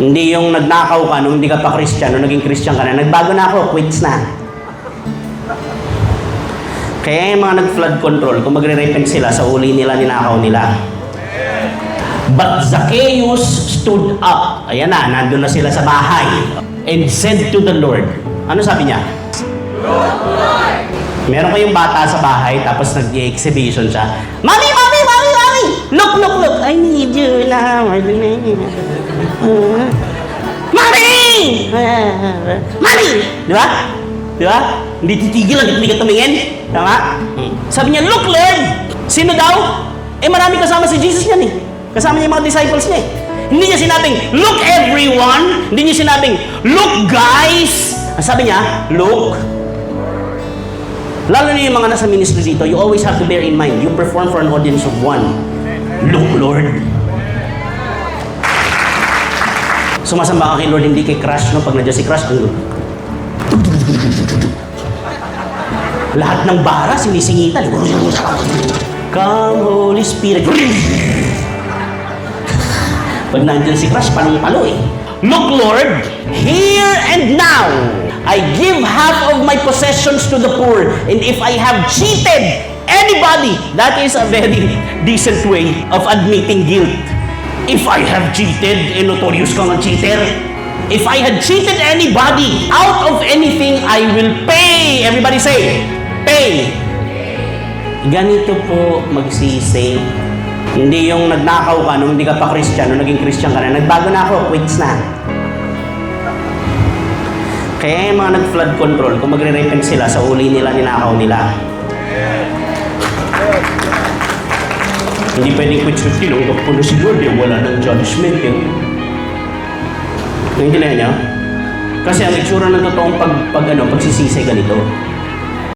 Hindi yung nagnakaw ka nung hindi ka pa Christian, nung naging Christian ka na, nagbago na ako, quits na. Kaya yung mga nag-flood control, kung magre-repent sila sa uli nila, ninakaw nila. But Zacchaeus stood up. Ayan na, nandun na sila sa bahay. And said to the Lord. Ano sabi niya? Lord! Meron kayong bata sa bahay, tapos nag-exhibition siya. Mami, mami, mami, mami! Look, look, look! I need you now. Mami! Mami! Di ba? Di ba? Hindi titigil lang, hindi ka tumingin. Tama? Sabi niya, look, Lord! Sino daw? Eh, marami kasama si Jesus yan eh. Kasama niya yung mga disciples niya eh. Hindi niya sinabing, look everyone! Hindi niya sinabing, look guys! Ang sabi niya, look. Lalo na yung mga nasa ministry dito, you always have to bear in mind, you perform for an audience of one. Look, Lord. Sumasamba ka kay Lord, hindi kay Crush, no? Pag nandiyan si Crush, ano? Lahat ng bara, sinisingitan. Come, Holy Spirit. Pag nandiyan si Crush, palong-palo eh. Look, Lord, here and now, I give half of my possessions to the poor, and if I have cheated anybody, that is a very decent way of admitting guilt. If I have cheated, notorious kang cheater. If I had cheated anybody out of anything, I will pay. Everybody say, pay. Ganito po magsisi. Hindi yung nagnakaw ka nung hindi ka pa Christian, nung naging Christian ka na, nagbago na ako, quits na. Kaya yung mga nag-flood control, kung magre-repent sila, sa uli nila, ninakaw nila. Hindi pwedeng quits-quits, tinanggap ko na si Lord, wala ng judgment. Naintindihan niyo? Kasi ang itsura ng totoong pagsisisi ganito.